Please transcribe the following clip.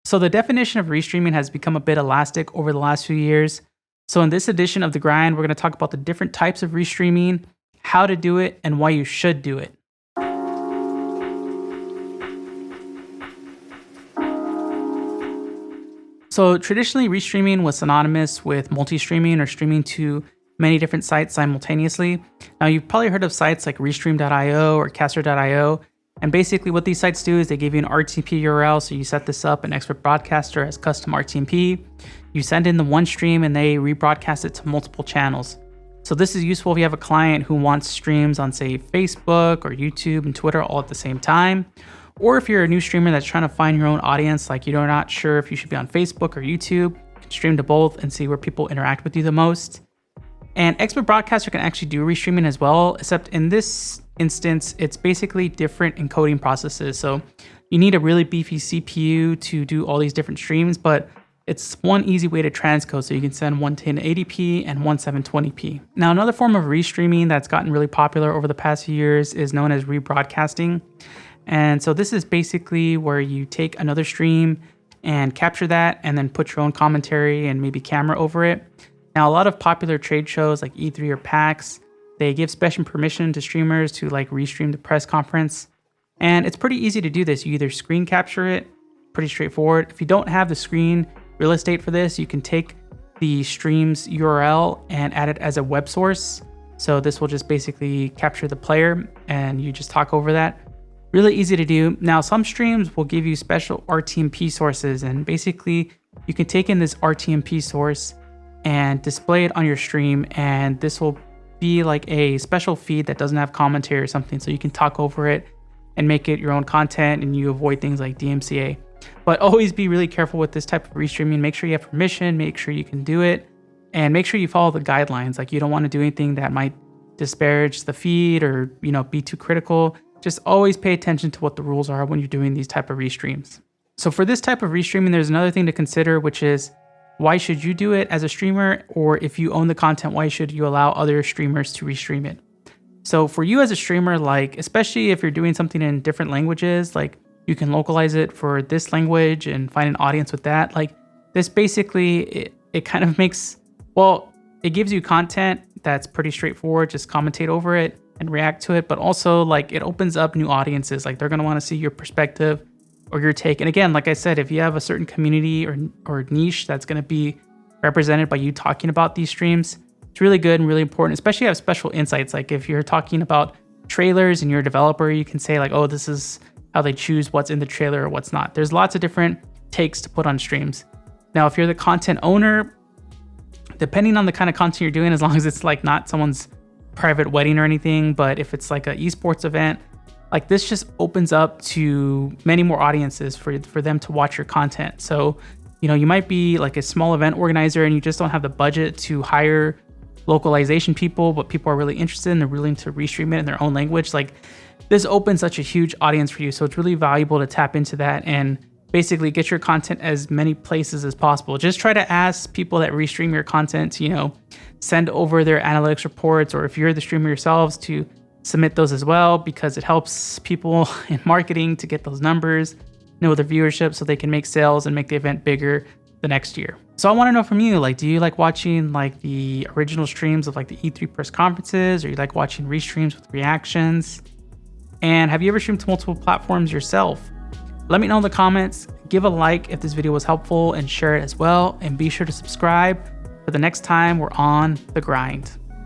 So the definition of restreaming has become a bit elastic over the last few years. So in this edition of The Grind, we're going to talk about the different types of restreaming, how to do it, and why you should do it. So traditionally, restreaming was synonymous with multi-streaming or streaming to many different sites simultaneously. Now, you've probably heard of sites like Restream.io or Caster.io. And basically what these sites do is they give you an RTMP URL. So you set this up in XSplit Broadcaster as custom RTMP. You send in the one stream and they rebroadcast it to multiple channels. So this is useful if you have a client who wants streams on, say, Facebook or YouTube and Twitter all at the same time. Or if you're a new streamer that's trying to find your own audience, like you're not sure if you should be on Facebook or YouTube, you can stream to both and see where people interact with you the most. And XSplit Broadcaster can actually do restreaming as well, except in this instance, it's basically different encoding processes. So you need a really beefy CPU to do all these different streams, but it's one easy way to transcode. So you can send one 1080p and one 720p. Now, another form of restreaming that's gotten really popular over the past few years is known as rebroadcasting. And so this is basically where you take another stream and capture that and then put your own commentary and maybe camera over it. Now, a lot of popular trade shows like E3 or PAX, they give special permission to streamers to like restream the press conference. And it's pretty easy to do this. You either screen capture it, pretty straightforward. If you don't have the screen real estate for this, you can take the stream's URL and add it as a web source. So this will just basically capture the player and you just talk over that. Really easy to do. Now, some streams will give you special RTMP sources, and basically you can take in this RTMP source and display it on your stream, and this will be like a special feed that doesn't have commentary or something, so you can talk over it and make it your own content, and you avoid things like DMCA. But always be really careful with this type of restreaming. Make sure you have permission, make sure you can do it, and make sure you follow the guidelines. Like, you don't want to do anything that might disparage the feed or, be too critical. Just always pay attention to what the rules are when you're doing these type of restreams. So for this type of restreaming, there's another thing to consider, which is why should you do it as a streamer? Or if you own the content, why should you allow other streamers to restream it? So for you as a streamer, like, especially if you're doing something in different languages, like you can localize it for this language and find an audience with that. Like, this basically, it kind of makes, it gives you content that's pretty straightforward. Just commentate over it and react to it, but also like it opens up new audiences. Like, they're going to want to see your perspective or your take. And again, like I said, if you have a certain community or niche that's going to be represented by you talking about these streams, it's really good and really important, especially if you have special insights. Like if you're talking about trailers and you're a developer, you can say like, oh, this is how they choose what's in the trailer or what's not. There's lots of different takes to put on streams. Now, if you're the content owner, depending on the kind of content you're doing, as long as it's like not someone's private wedding or anything, but if it's like an esports event, like this just opens up to many more audiences for them to watch your content. So, you might be like a small event organizer and you just don't have the budget to hire localization people, but people are really interested and they're willing to restream it in their own language. Like, this opens such a huge audience for you. So it's really valuable to tap into that and basically get your content as many places as possible. Just try to ask people that restream your content to, send over their analytics reports, or if you're the streamer yourselves, to submit those as well, because it helps people in marketing to get those numbers, know their viewership, so they can make sales and make the event bigger the next year. So I want to know from you, like, do you like watching like the original streams of like the E3 press conferences, or you like watching restreams with reactions? And have you ever streamed to multiple platforms yourself? Let me know in the comments. Give a like if this video was helpful and share it as well. And be sure to subscribe for the next time we're on The Grind.